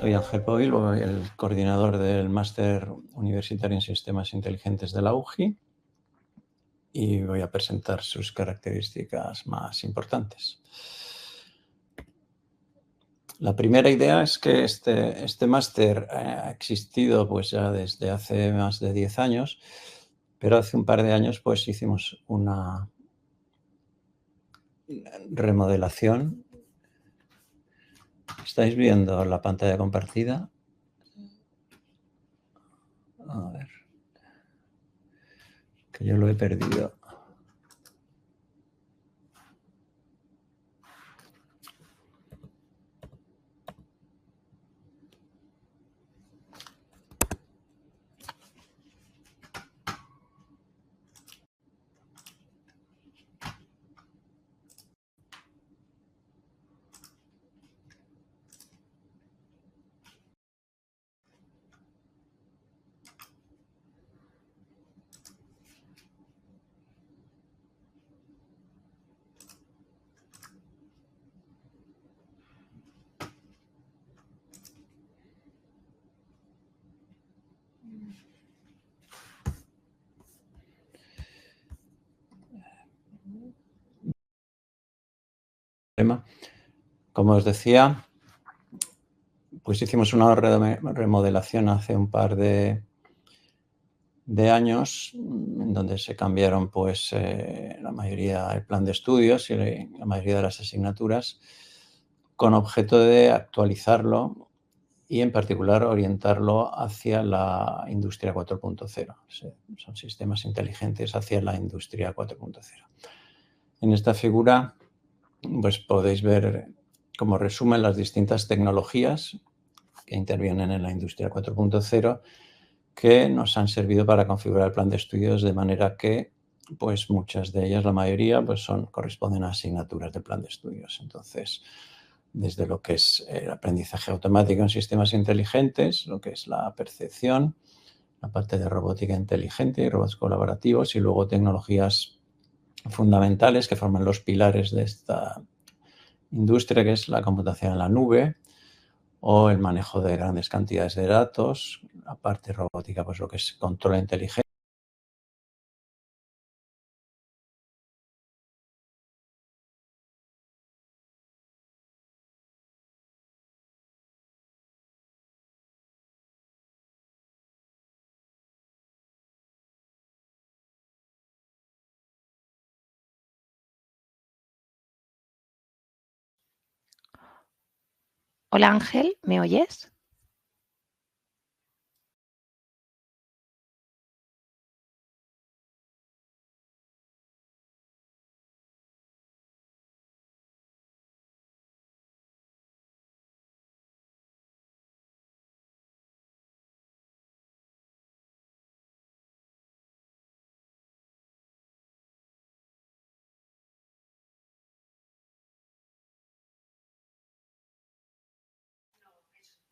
Soy Ángel Poil, el coordinador del Máster Universitario en Sistemas Inteligentes de la UGI, y voy a presentar sus características más importantes. La primera idea es que este máster ha existido pues ya desde hace más de 10 años, pero hace un par de años pues hicimos una remodelación. ¿Estáis viendo la pantalla compartida? A ver, que yo lo he perdido. Como os decía, pues hicimos una remodelación hace un par de años, en donde se cambiaron pues la mayoría el plan de estudios y la mayoría de las asignaturas, con objeto de actualizarlo y en particular orientarlo hacia la industria 4.0. Son sistemas inteligentes hacia la industria 4.0. En esta figura pues podéis ver como resumen las distintas tecnologías que intervienen en la industria 4.0 que nos han servido para configurar el plan de estudios de manera que pues muchas de ellas, la mayoría, pues corresponden a asignaturas del plan de estudios. Entonces, desde lo que es el aprendizaje automático en sistemas inteligentes, lo que es la percepción, la parte de robótica inteligente y robots colaborativos, y luego tecnologías fundamentales que forman los pilares de esta industria, que es la computación en la nube o el manejo de grandes cantidades de datos, la parte robótica, pues lo que es control inteligente. Hola Ángel, ¿me oyes?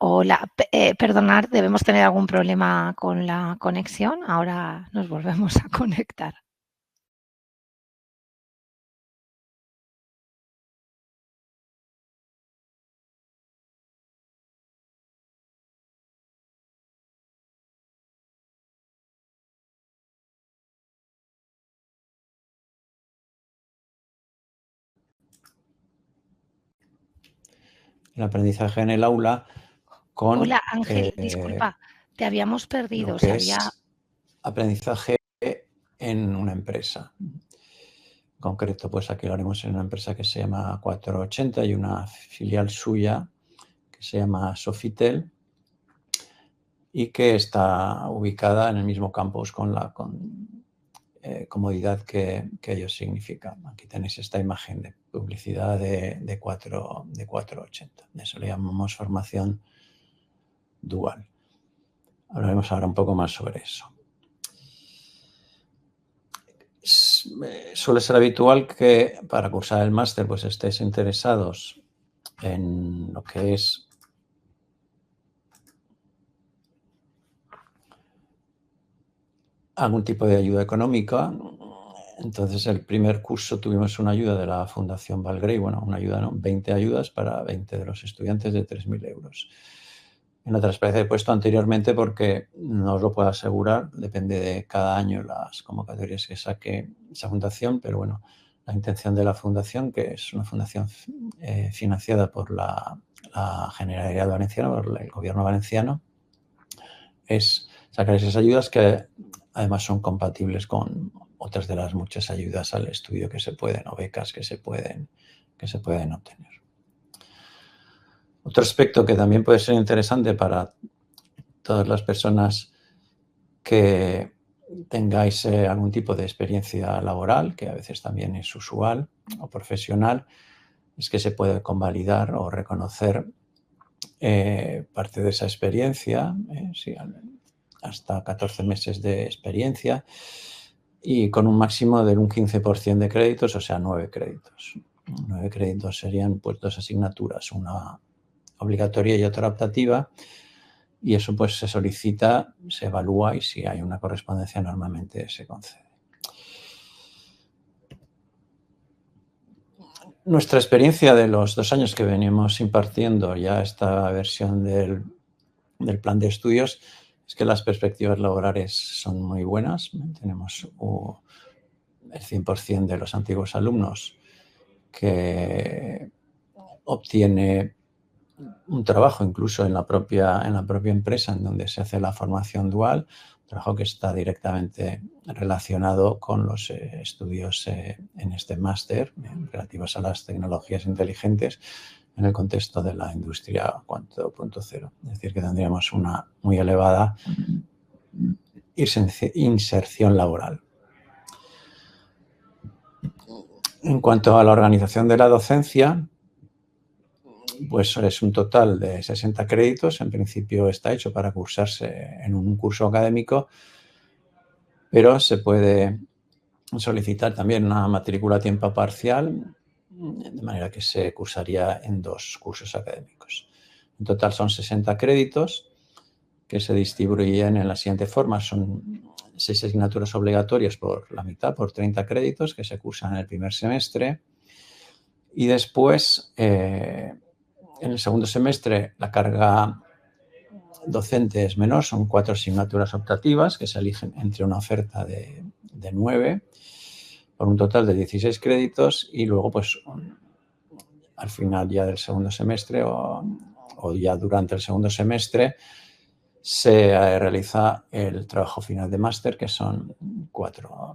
Hola, perdonad, debemos tener algún problema con la conexión. Ahora nos volvemos a conectar. El aprendizaje en el aula con Hola Ángel, disculpa, te habíamos perdido. lo que es aprendizaje en una empresa. En concreto, pues aquí lo haremos en una empresa que se llama 480 y una filial suya que se llama Sofitel y que está ubicada en el mismo campus con la comodidad que ello significa. Aquí tenéis esta imagen de publicidad de 480. Eso le llamamos formación dual. Hablaremos ahora un poco más sobre eso. Suele ser habitual que para cursar el máster pues estéis interesados en lo que es algún tipo de ayuda económica. Entonces, el primer curso tuvimos una ayuda de la Fundación Valgrey, bueno, una ayuda, ¿no? 20 ayudas para 20 de los estudiantes de 3.000 euros. en la transparencia he puesto anteriormente porque no os lo puedo asegurar, depende de cada año las convocatorias que saque esa fundación, pero bueno, la intención de la fundación, que es una fundación financiada por la Generalidad Valenciana, por el Gobierno valenciano, es sacar esas ayudas que además son compatibles con otras de las muchas ayudas al estudio que se pueden, o becas que se pueden obtener. Otro aspecto que también puede ser interesante para todas las personas que tengáis algún tipo de experiencia laboral, que a veces también es usual, o profesional, es que se puede convalidar o reconocer parte de esa experiencia, sí, hasta 14 meses de experiencia, y con un máximo de un 15% de créditos, o sea, 9 créditos. 9 créditos serían pues 2 asignaturas, una obligatoria y otra optativa, y eso pues se solicita, se evalúa y si hay una correspondencia normalmente se concede. Nuestra experiencia de los 2 años que venimos impartiendo ya esta versión del plan de estudios es que las perspectivas laborales son muy buenas. Tenemos el 100% de los antiguos alumnos que obtiene un trabajo incluso en la propia empresa en donde se hace la formación dual, un trabajo que está directamente relacionado con los estudios en este máster relativos a las tecnologías inteligentes en el contexto de la industria 4.0. Es decir, que tendríamos una muy elevada inserción laboral. En cuanto a la organización de la docencia, pues es un total de 60 créditos. En principio está hecho para cursarse en un curso académico, pero se puede solicitar también una matrícula a tiempo parcial, de manera que se cursaría en 2 cursos académicos. En total son 60 créditos que se distribuyen en la siguiente forma. Son 6 asignaturas obligatorias por la mitad, por 30 créditos, que se cursan en el primer semestre. Y después, en el segundo semestre, la carga docente es menor, son 4 asignaturas optativas que se eligen entre una oferta de 9 por un total de 16 créditos y luego pues al final ya del segundo semestre o ya durante el segundo semestre se realiza el trabajo final de máster, que son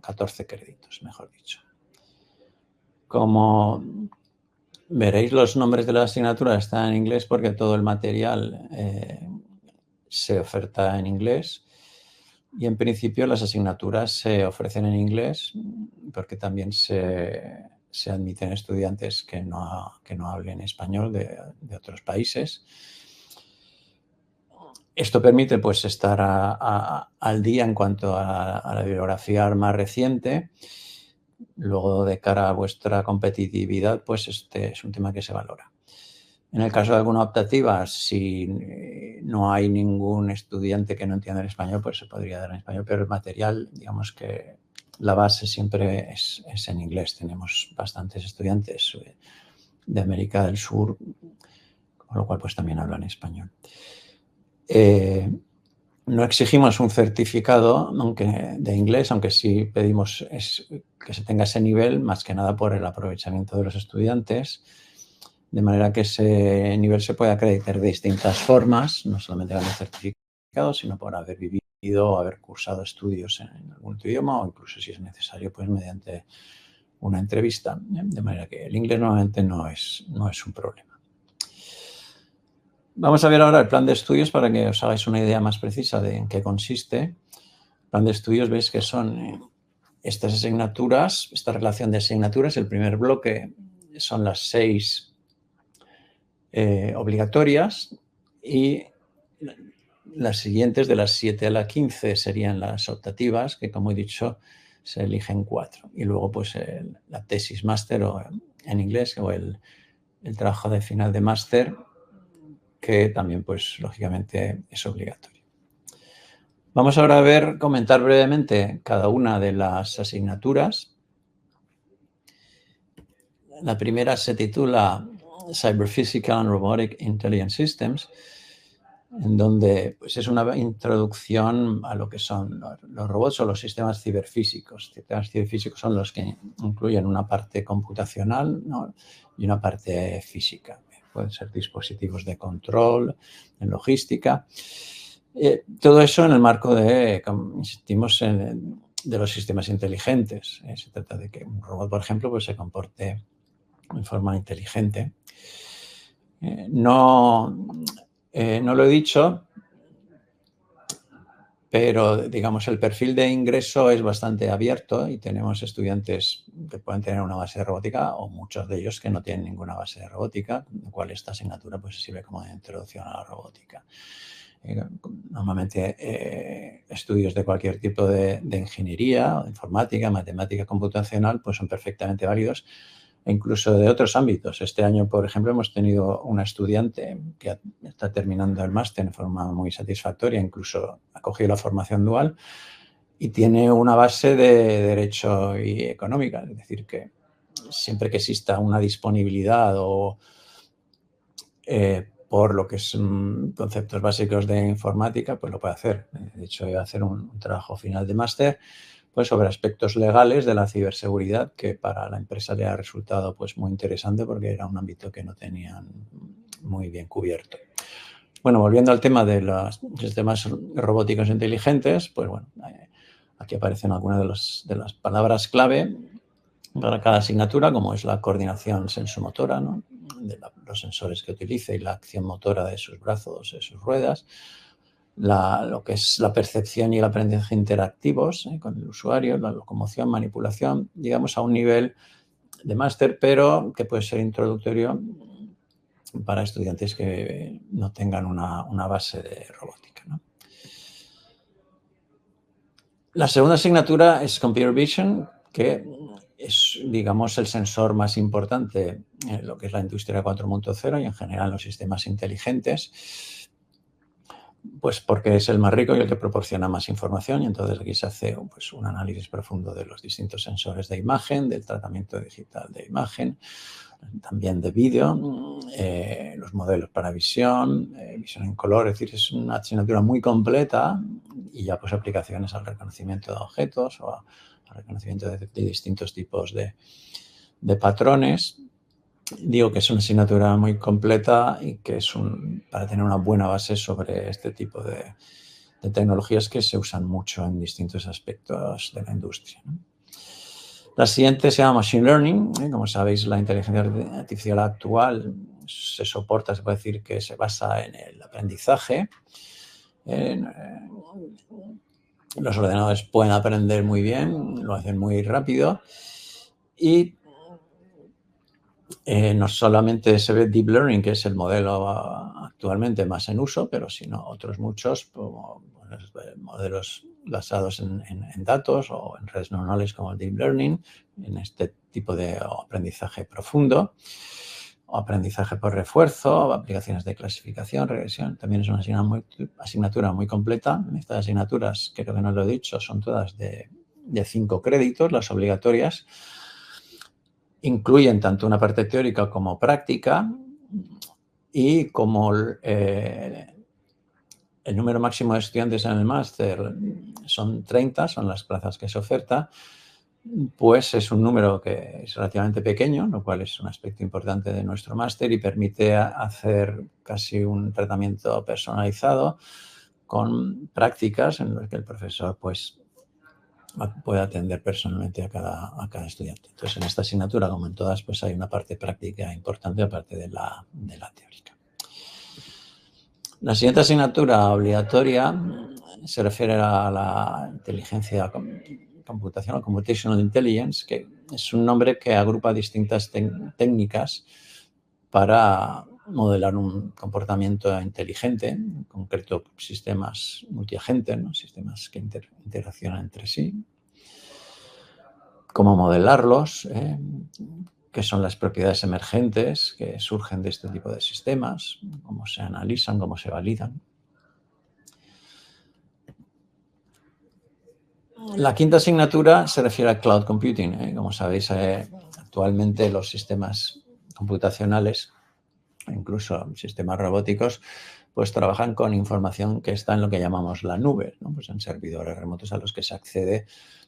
14 créditos, mejor dicho. Como veréis, los nombres de las asignaturas están en inglés porque todo el material se oferta en inglés y en principio las asignaturas se ofrecen en inglés porque también se admiten estudiantes que no hablen español de otros países. Esto permite pues estar al día en cuanto a la bibliografía más reciente. Luego, de cara a vuestra competitividad, pues este es un tema que se valora. En el caso de alguna optativa, si no hay ningún estudiante que no entienda el español, pues se podría dar en español, pero el material, digamos que la base siempre es en inglés. Tenemos bastantes estudiantes de América del Sur, con lo cual pues también hablan español. No exigimos un certificado de inglés, aunque sí pedimos que se tenga ese nivel, más que nada por el aprovechamiento de los estudiantes, de manera que ese nivel se puede acreditar de distintas formas, no solamente con el certificado, sino por haber vivido o haber cursado estudios en algún otro idioma o incluso, si es necesario, pues mediante una entrevista. De manera que el inglés normalmente no es un problema. Vamos a ver ahora el plan de estudios para que os hagáis una idea más precisa de en qué consiste. El plan de estudios, veis que son estas asignaturas, esta relación de asignaturas. El primer bloque son las 6 obligatorias y las siguientes, de las 7 a la 15, serían las optativas, que como he dicho se eligen 4. Y luego pues la tesis máster o en inglés o el trabajo de final de máster, que también pues lógicamente es obligatorio. Vamos ahora a comentar brevemente cada una de las asignaturas. La primera se titula Cyber Physical and Robotic Intelligent Systems. en donde pues, es una introducción a lo que son los robots o los sistemas ciberfísicos. Los sistemas ciberfísicos son los que incluyen una parte computacional, ¿no?, y una parte física. Pueden ser dispositivos de control, en logística. Todo eso en el marco de, como insistimos, de los sistemas inteligentes. Se trata de que un robot, por ejemplo, pues se comporte en forma inteligente. No lo he dicho, pero digamos el perfil de ingreso es bastante abierto y tenemos estudiantes que pueden tener una base de robótica o muchos de ellos que no tienen ninguna base de robótica, con lo cual esta asignatura pues sirve como de introducción a la robótica. Normalmente estudios de cualquier tipo de ingeniería, informática, matemática computacional pues son perfectamente válidos, e incluso de otros ámbitos. Este año, por ejemplo, hemos tenido una estudiante que está terminando el máster en forma muy satisfactoria, incluso ha cogido la formación dual y tiene una base de derecho y económica. Es decir, que siempre que exista una disponibilidad o por lo que son conceptos básicos de informática, pues lo puede hacer. De hecho, iba a hacer un trabajo final de máster pues sobre aspectos legales de la ciberseguridad, que para la empresa le ha resultado pues muy interesante porque era un ámbito que no tenían muy bien cubierto. Bueno, volviendo al tema de los sistemas robóticos inteligentes, pues bueno, aquí aparecen algunas de las palabras clave para cada asignatura, como es la coordinación sensomotora, ¿no?, de los sensores que utilice y la acción motora de sus brazos, de sus ruedas. Lo que es la percepción y el aprendizaje interactivos con el usuario, la locomoción, manipulación, digamos a un nivel de máster, pero que puede ser introductorio para estudiantes que no tengan una base de robótica, ¿no? La segunda asignatura es Computer Vision, que es, digamos, el sensor más importante en lo que es la industria 4.0 y en general los sistemas inteligentes. Pues porque es el más rico y el que proporciona más información, y entonces aquí se hace pues, un análisis profundo de los distintos sensores de imagen, del tratamiento digital de imagen, también de vídeo, los modelos para visión, visión en color. Es decir, es una asignatura muy completa y ya pues aplicaciones al reconocimiento de objetos o al reconocimiento de distintos tipos de patrones. Digo que es una asignatura muy completa y que es para tener una buena base sobre este tipo de tecnologías que se usan mucho en distintos aspectos de la industria, ¿no? La siguiente se llama Machine Learning. Como sabéis, la inteligencia artificial actual se puede decir que se basa en el aprendizaje. Los ordenadores pueden aprender muy bien, lo hacen muy rápido y no solamente se ve Deep Learning, que es el modelo actualmente más en uso, pero sino otros muchos, como modelos basados en datos o en redes neuronales como el Deep Learning, en este tipo de aprendizaje profundo, o aprendizaje por refuerzo, o aplicaciones de clasificación, regresión. También es una asignatura muy completa. Estas asignaturas, creo que no lo he dicho, son todas de 5 créditos, las obligatorias. Incluyen tanto una parte teórica como práctica y como el número máximo de estudiantes en el máster son 30, son las plazas que se oferta, pues es un número que es relativamente pequeño, lo cual es un aspecto importante de nuestro máster y permite hacer casi un tratamiento personalizado con prácticas en las que el profesor pues puede atender personalmente a cada estudiante. Entonces, en esta asignatura, como en todas, pues hay una parte práctica importante aparte de la teórica. La siguiente asignatura obligatoria se refiere a la inteligencia computacional, Computational Intelligence, que es un nombre que agrupa distintas técnicas para modelar un comportamiento inteligente, en concreto sistemas multiagentes, ¿no?, sistemas que interaccionan entre sí. Cómo modelarlos, qué son las propiedades emergentes que surgen de este tipo de sistemas, cómo se analizan, cómo se validan. La quinta asignatura se refiere a Cloud Computing. Como sabéis, actualmente los sistemas computacionales, incluso sistemas robóticos, pues trabajan con información que está en lo que llamamos la nube, ¿no? Pues en servidores remotos a los que se accede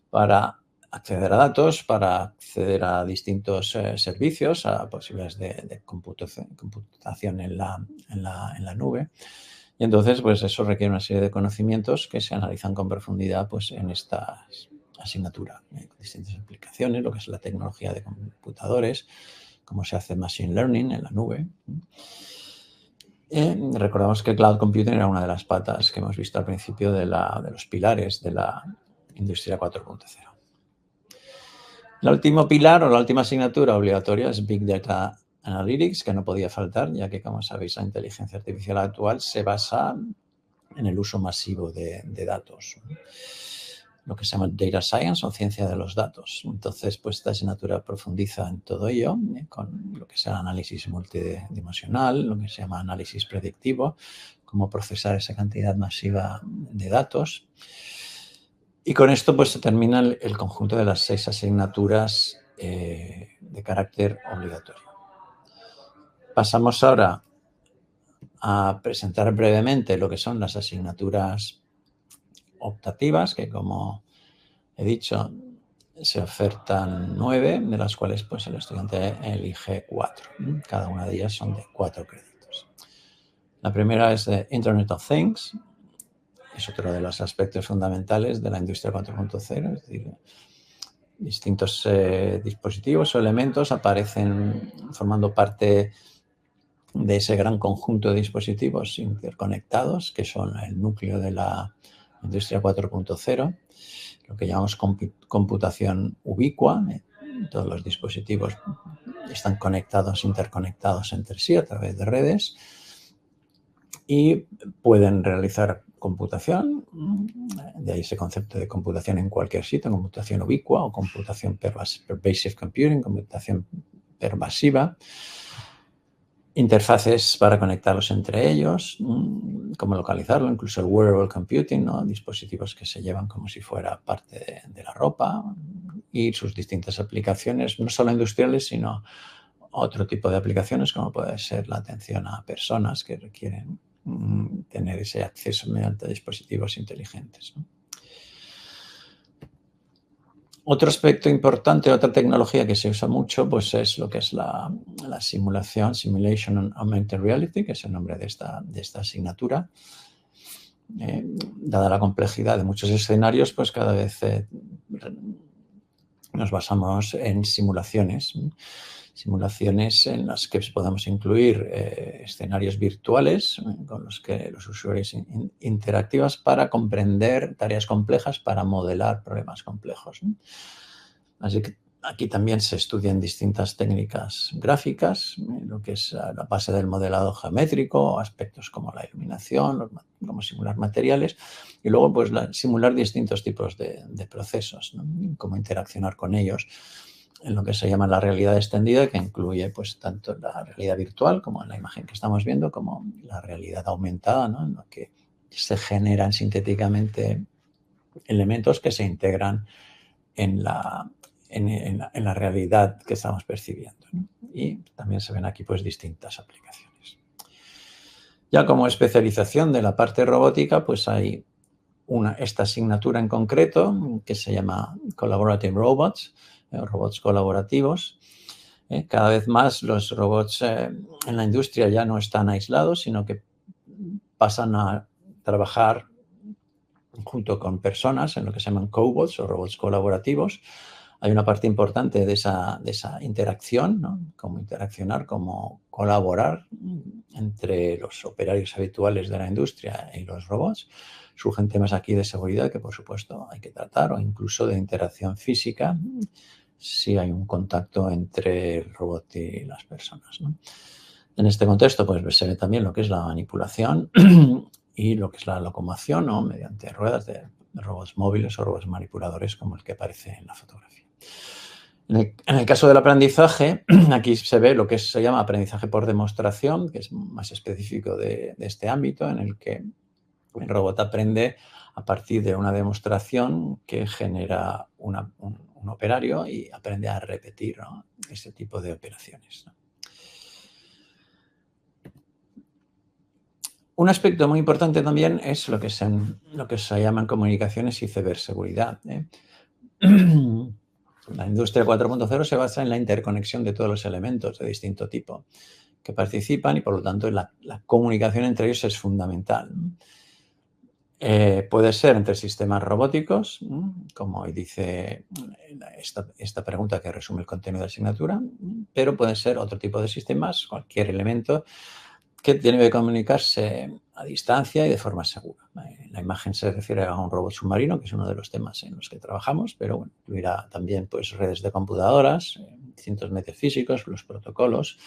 para acceder a datos, para acceder a distintos servicios, a posibilidades de computación en la nube. Y entonces, pues eso requiere una serie de conocimientos que se analizan con profundidad pues, en esta asignatura, con distintas aplicaciones, lo que es la tecnología de computadores, cómo se hace machine learning en la nube. Recordamos que Cloud Computing era una de las patas que hemos visto al principio de los pilares de la industria 4.0. El último pilar o la última asignatura obligatoria es Big Data Analytics, que no podía faltar, ya que, como sabéis, la inteligencia artificial actual se basa en el uso masivo de datos, lo que se llama Data Science o ciencia de los datos. Entonces, pues esta asignatura profundiza en todo ello, con lo que es el análisis multidimensional, lo que se llama análisis predictivo, cómo procesar esa cantidad masiva de datos. Y con esto pues se termina el conjunto de las 6 asignaturas de carácter obligatorio. Pasamos ahora a presentar brevemente lo que son las asignaturas optativas, que como he dicho se ofertan 9, de las cuales pues el estudiante elige 4. Cada una de ellas son de 4 créditos. La primera es de Internet of Things. Es otro de los aspectos fundamentales de la industria 4.0, es decir, distintos dispositivos o elementos aparecen formando parte de ese gran conjunto de dispositivos interconectados que son el núcleo de la industria 4.0, lo que llamamos computación ubicua. Todos los dispositivos están conectados, interconectados entre sí a través de redes y pueden realizar computación, de ahí ese concepto de computación en cualquier sitio, computación ubicua o computación pervasive computing, computación pervasiva, interfaces para conectarlos entre ellos, cómo localizarlo, incluso el wearable computing, ¿no? Dispositivos que se llevan como si fuera parte de la ropa y sus distintas aplicaciones, no solo industriales, sino otro tipo de aplicaciones como puede ser la atención a personas que requieren tener ese acceso mediante dispositivos inteligentes, ¿no? Otro aspecto importante, otra tecnología que se usa mucho, pues es lo que es la simulación, Simulation and Augmented Reality, que es el nombre de esta asignatura. Dada la complejidad de muchos escenarios, pues cada vez nos basamos en simulaciones en las que podemos incluir escenarios virtuales con los que los usuarios interactivos para comprender tareas complejas, para modelar problemas complejos, ¿no? Así que aquí también se estudian distintas técnicas gráficas, lo que es la base del modelado geométrico, aspectos como la iluminación, cómo simular materiales y luego pues simular distintos tipos de procesos, ¿no? Cómo interaccionar con ellos en lo que se llama la realidad extendida, que incluye pues tanto la realidad virtual como en la imagen que estamos viendo, como la realidad aumentada, ¿no? En lo que se generan sintéticamente elementos que se integran en la realidad que estamos percibiendo, ¿no? Y también se ven aquí pues distintas aplicaciones. Ya como especialización de la parte robótica, pues hay esta asignatura en concreto que se llama Collaborative Robots, robots colaborativos. Cada vez más los robots en la industria ya no están aislados, sino que pasan a trabajar junto con personas en lo que se llaman cobots o robots colaborativos. Hay una parte importante de esa interacción, ¿no? Cómo interaccionar, cómo colaborar entre los operarios habituales de la industria y los robots. Surgen temas aquí de seguridad que, por supuesto, hay que tratar, o incluso de interacción física, si hay un contacto entre el robot y las personas, ¿no? En este contexto, pues se ve también lo que es la manipulación y lo que es la locomoción, ¿no? Mediante ruedas de robots móviles o robots manipuladores como el que aparece en la fotografía. En el caso del aprendizaje, aquí se ve lo que se llama aprendizaje por demostración, que es más específico de este ámbito, en el que el robot aprende a partir de una demostración que genera un operario y aprende a repetir, ¿no? Ese tipo de operaciones, ¿no? Un aspecto muy importante también es lo que se llaman comunicaciones y ciberseguridad, ¿eh? La industria 4.0 se basa en la interconexión de todos los elementos de distinto tipo que participan y, por lo tanto, la comunicación entre ellos es fundamental. Puede ser entre sistemas robóticos, como hoy dice esta pregunta que resume el contenido de la asignatura, pero pueden ser otro tipo de sistemas, cualquier elemento que tiene que comunicarse a distancia y de forma segura. La imagen se refiere a un robot submarino, que es uno de los temas en los que trabajamos, pero bueno, incluirá también pues, redes de computadoras, distintos medios físicos, los protocolos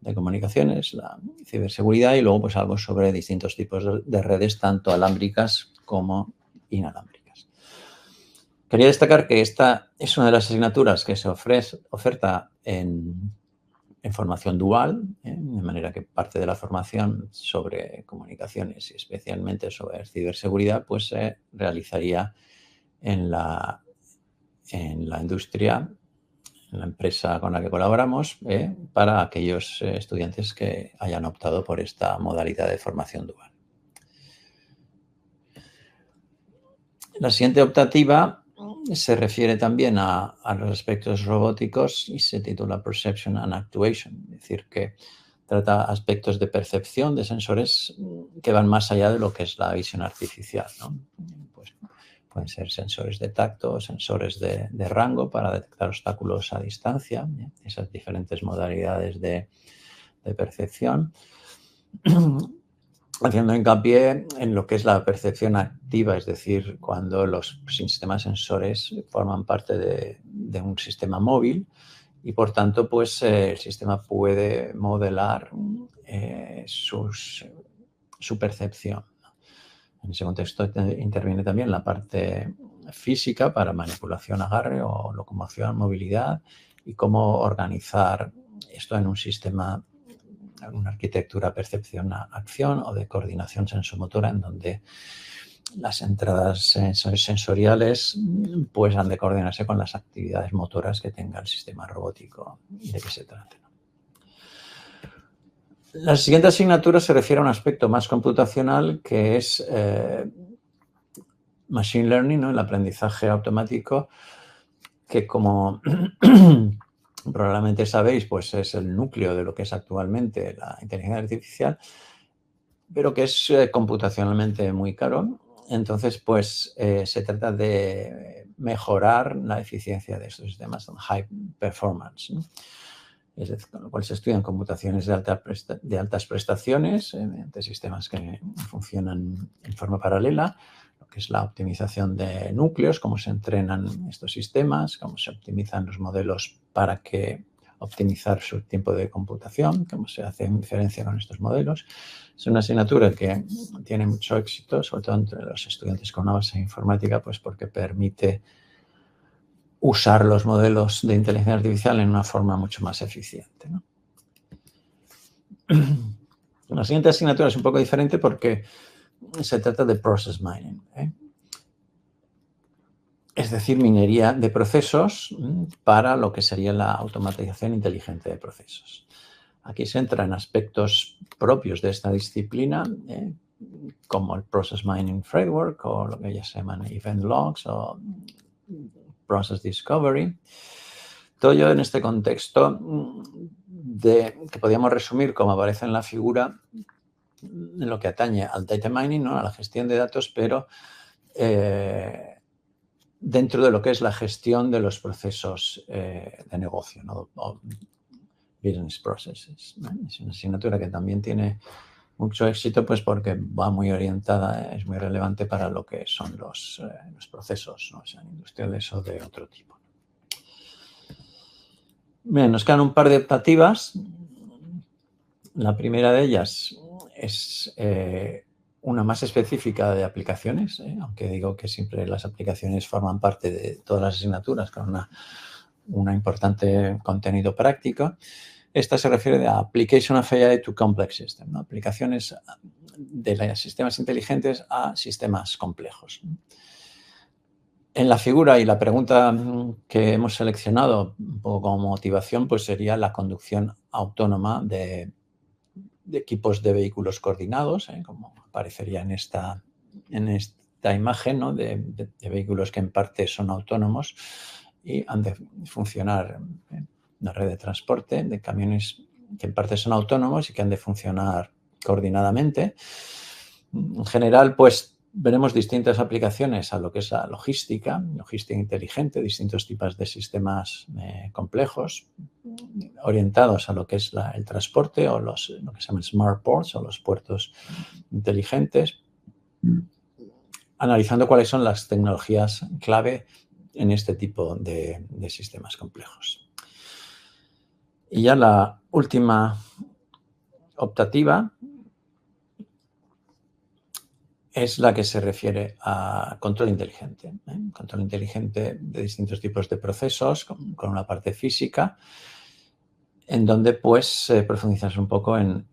de comunicaciones, la ciberseguridad y luego pues algo sobre distintos tipos de redes, tanto alámbricas como inalámbricas. Quería destacar que esta es una de las asignaturas que se oferta en formación dual, de manera que parte de la formación sobre comunicaciones y especialmente sobre ciberseguridad pues se realizaría en la industria, en la empresa con la que colaboramos, para aquellos estudiantes que hayan optado por esta modalidad de formación dual. La siguiente optativa se refiere también a los aspectos robóticos y se titula Perception and Actuation, es decir, que trata aspectos de percepción de sensores que van más allá de lo que es la visión artificial, ¿no? Pues pueden ser sensores de tacto, sensores de rango para detectar obstáculos a distancia, esas diferentes modalidades de percepción. Haciendo hincapié en lo que es la percepción activa, es decir, cuando los sistemas sensores forman parte de un sistema móvil y, por tanto, pues el sistema puede modelar su percepción. En ese contexto interviene también la parte física para manipulación, agarre o locomoción, movilidad y cómo organizar esto en un sistema, una arquitectura percepción-acción o de coordinación sensomotora en donde las entradas sensoriales pues han de coordinarse con las actividades motoras que tenga el sistema robótico y de qué se trate. La siguiente asignatura se refiere a un aspecto más computacional que es Machine Learning, ¿no? El aprendizaje automático, que como probablemente sabéis, pues es el núcleo de lo que es actualmente la inteligencia artificial, pero que es computacionalmente muy caro. Entonces, pues se trata de mejorar la eficiencia de estos sistemas en high performance, ¿no? Es decir, con lo cual se estudian computaciones de altas prestaciones mediante sistemas que funcionan en forma paralela, lo que es la optimización de núcleos, cómo se entrenan estos sistemas, cómo se optimizan los modelos para optimizar su tiempo de computación, cómo se hace inferencia con estos modelos. Es una asignatura que tiene mucho éxito, sobre todo entre los estudiantes con una base informática, pues porque permite usar los modelos de inteligencia artificial en una forma mucho más eficiente, ¿no? La siguiente asignatura es un poco diferente porque se trata de Process Mining, es decir, minería de procesos para lo que sería la automatización inteligente de procesos. Aquí se entra en aspectos propios de esta disciplina, como el Process Mining Framework o lo que ya se llaman Event Logs o Process Discovery. Todo ello en este contexto que podríamos resumir como aparece en la figura en lo que atañe al data mining, ¿no? A la gestión de datos, pero dentro de lo que es la gestión de los procesos de negocio, ¿no? O business processes, ¿no? Es una asignatura que también tiene mucho éxito, pues porque va muy orientada, es muy relevante para lo que son los procesos, ¿no? Sean industriales o de otro tipo. Bien, nos quedan un par de optativas. La primera de ellas es una más específica de aplicaciones, aunque digo que siempre las aplicaciones forman parte de todas las asignaturas con un importante contenido práctico. Esta se refiere a Application of AI to Complex Systems, ¿no? Aplicaciones de sistemas inteligentes a sistemas complejos. En la figura y la pregunta que hemos seleccionado un poco como motivación, pues sería la conducción autónoma de equipos de vehículos coordinados, como aparecería en esta imagen, ¿no? de vehículos que en parte son autónomos y han de funcionar, una red de transporte de camiones que en parte son autónomos y que han de funcionar coordinadamente. En general, pues veremos distintas aplicaciones a lo que es la logística inteligente, distintos tipos de sistemas complejos orientados a lo que es el transporte o lo que se llaman smart ports o los puertos inteligentes, analizando cuáles son las tecnologías clave en este tipo de sistemas complejos. Y ya la última optativa es la que se refiere a control inteligente. Control inteligente de distintos tipos de procesos, con una parte física, en donde pues profundizas un poco en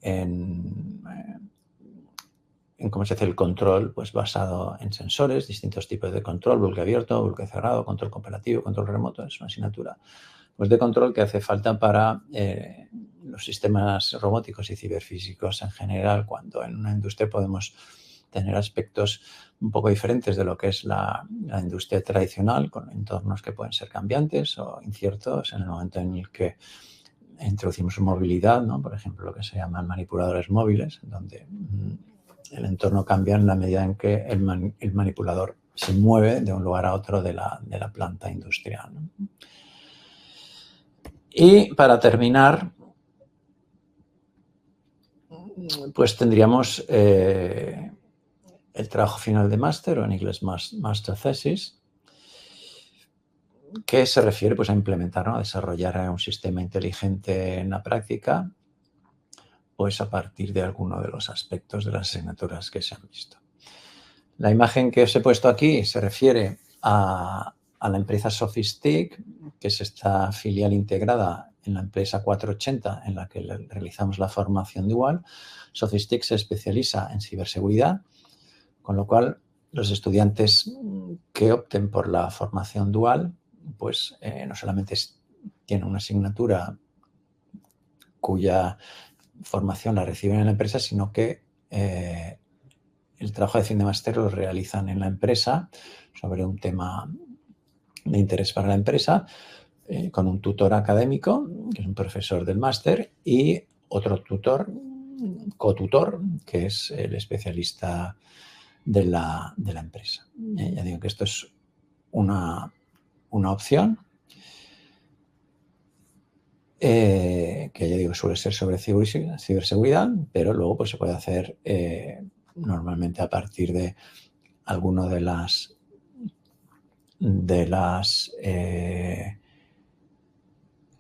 cómo se hace el control pues basado en sensores, distintos tipos de control, bloque abierto, bloque cerrado, control cooperativo, control remoto. Es una asignatura pues, de control que hace falta para los sistemas robóticos y ciberfísicos en general, cuando en una industria podemos tener aspectos un poco diferentes de lo que es la industria tradicional, con entornos que pueden ser cambiantes o inciertos en el momento en el que introducimos movilidad, ¿no? Por ejemplo, lo que se llaman manipuladores móviles, donde el entorno cambia en la medida en que el manipulador se mueve de un lugar a otro de la planta industrial, ¿no? Y para terminar, pues tendríamos el trabajo final de máster, o en inglés Master Thesis, que se refiere pues, a implementar, ¿no? A desarrollar un sistema inteligente en la práctica, pues a partir de alguno de los aspectos de las asignaturas que se han visto. La imagen que os he puesto aquí se refiere a la empresa Sofistic, que es esta filial integrada en la empresa 480 en la que realizamos la formación dual. Sofistic se especializa en ciberseguridad, con lo cual los estudiantes que opten por la formación dual, pues no solamente tienen una asignatura cuya formación la reciben en la empresa, sino que el trabajo de fin de máster lo realizan en la empresa sobre un tema de interés para la empresa, con un tutor académico, que es un profesor del máster, y otro tutor, cotutor, que es el especialista de la empresa. Ya digo que esto es una opción que ya digo suele ser sobre ciberseguridad, pero luego pues, se puede hacer normalmente a partir de alguno de las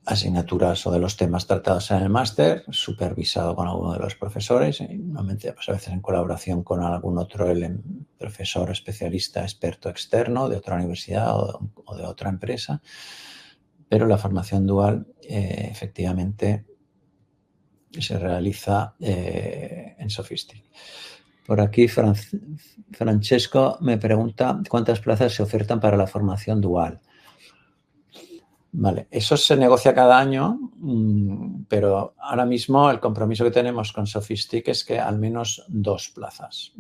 asignaturas o de los temas tratados en el máster, supervisado con alguno de los profesores, y normalmente pues, a veces en colaboración con algún otro profesor especialista, experto externo de otra universidad o de otra empresa. Pero la formación dual efectivamente se realiza en Sofistic. Por aquí Francesco me pregunta cuántas plazas se ofertan para la formación dual. Vale, eso se negocia cada año, pero ahora mismo el compromiso que tenemos con Sofistic es que al menos 2 plazas.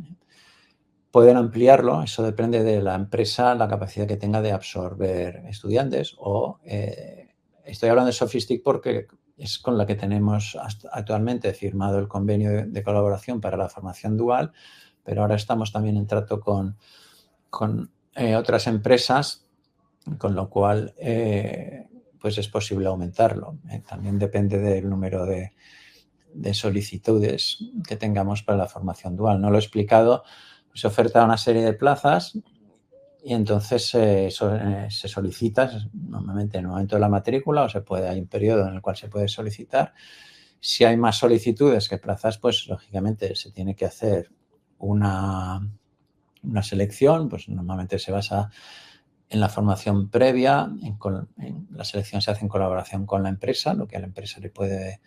Pueden ampliarlo, eso depende de la empresa, la capacidad que tenga de absorber estudiantes, o estoy hablando de Sofistic porque es con la que tenemos actualmente firmado el convenio de colaboración para la formación dual, pero ahora estamos también en trato con otras empresas, con lo cual pues es posible aumentarlo. También depende del número de solicitudes que tengamos para la formación dual. No lo he explicado, se oferta una serie de plazas y entonces se solicita normalmente en el momento de la matrícula, o hay un periodo en el cual se puede solicitar. Si hay más solicitudes que plazas, pues lógicamente se tiene que hacer una selección, pues normalmente se basa en la formación previa, la selección se hace en colaboración con la empresa, lo que a la empresa le puede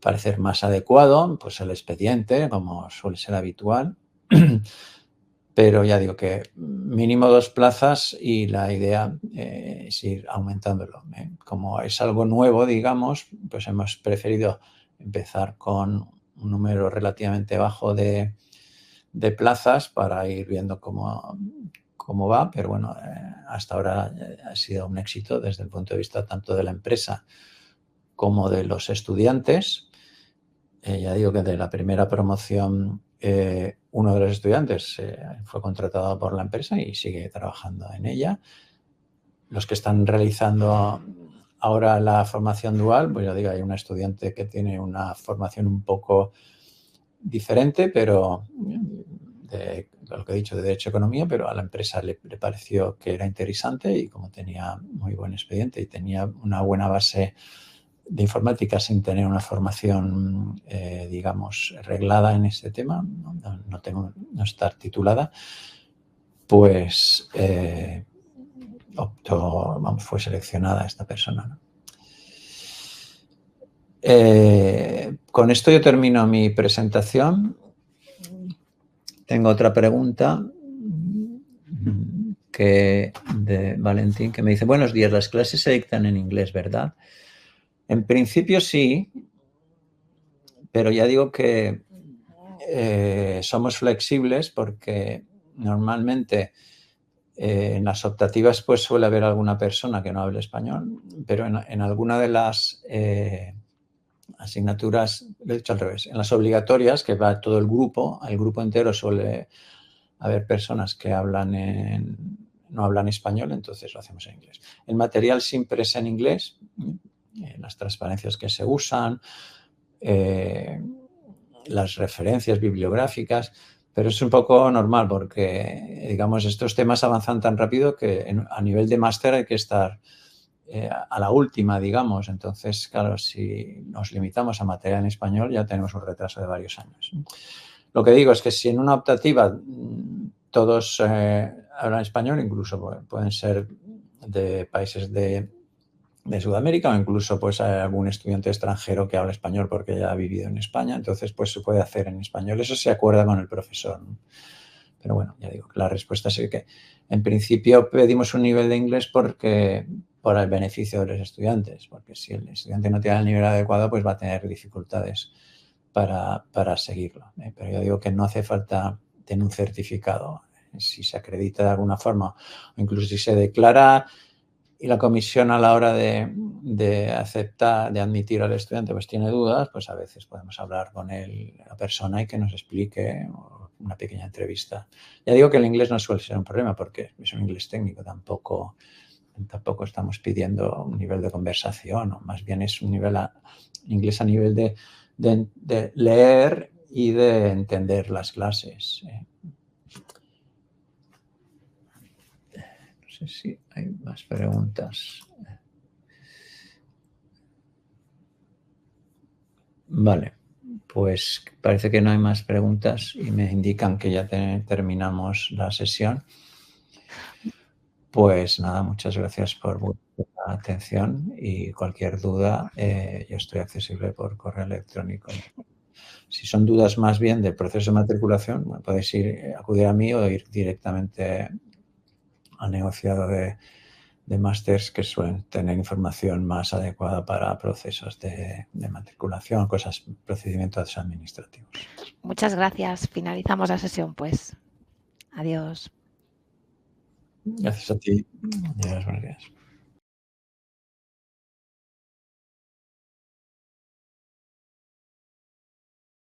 parecer más adecuado, pues el expediente, como suele ser habitual. Pero ya digo que mínimo 2 plazas y la idea es ir aumentándolo. Como es algo nuevo, digamos, pues hemos preferido empezar con un número relativamente bajo de plazas para ir viendo cómo va, pero bueno, hasta ahora ha sido un éxito desde el punto de vista tanto de la empresa como de los estudiantes. Ya digo que de la primera promoción, uno de los estudiantes fue contratado por la empresa y sigue trabajando en ella. Los que están realizando ahora la formación dual, pues ya digo, hay una estudiante que tiene una formación un poco diferente, pero de lo que he dicho de Derecho y Economía, pero a la empresa le pareció que era interesante y como tenía muy buen expediente y tenía una buena base de informática sin tener una formación, digamos, reglada en este tema, no estar titulada, pues fue seleccionada esta persona, ¿no? Con esto yo termino mi presentación. Tengo otra pregunta de Valentín que me dice: buenos días, las clases se dictan en inglés, ¿verdad? En principio sí, pero ya digo que somos flexibles porque normalmente en las optativas pues suele haber alguna persona que no hable español, pero en alguna de las asignaturas, lo he dicho al revés, en las obligatorias, que va todo el grupo entero suele haber personas que no hablan español, entonces lo hacemos en inglés. El material siempre es en inglés, las transparencias que se usan, las referencias bibliográficas, pero es un poco normal porque, digamos, estos temas avanzan tan rápido que a nivel de máster hay que estar a la última, digamos. Entonces, claro, si nos limitamos a material en español ya tenemos un retraso de varios años. Lo que digo es que si en una optativa todos hablan español, incluso pueden ser de países de Sudamérica o incluso pues hay algún estudiante extranjero que habla español porque ya ha vivido en España, entonces pues se puede hacer en español. Eso se acuerda con el profesor, ¿no? Pero bueno, ya digo que la respuesta es que en principio pedimos un nivel de inglés por el beneficio de los estudiantes, porque si el estudiante no tiene el nivel adecuado pues va a tener dificultades para seguirlo. Pero yo digo que no hace falta tener un certificado. Si se acredita de alguna forma o incluso si se declara y la comisión a la hora de aceptar, de admitir al estudiante, pues tiene dudas, pues a veces podemos hablar con la persona y que nos explique, o una pequeña entrevista. Ya digo que el inglés no suele ser un problema porque es un inglés técnico, tampoco estamos pidiendo un nivel de conversación, o más bien es un inglés a nivel de leer y de entender las clases. No sé si hay más preguntas. Vale, pues parece que no hay más preguntas y me indican que ya terminamos la sesión. Pues nada, muchas gracias por vuestra atención y cualquier duda, yo estoy accesible por correo electrónico. Si son dudas más bien del proceso de matriculación, podéis acudir a mí o ir directamente al negociado de másters que suelen tener información más adecuada para procesos de matriculación, procedimientos administrativos. Muchas gracias. Finalizamos la sesión, pues. Adiós. Gracias a ti. Adiós, buenos días.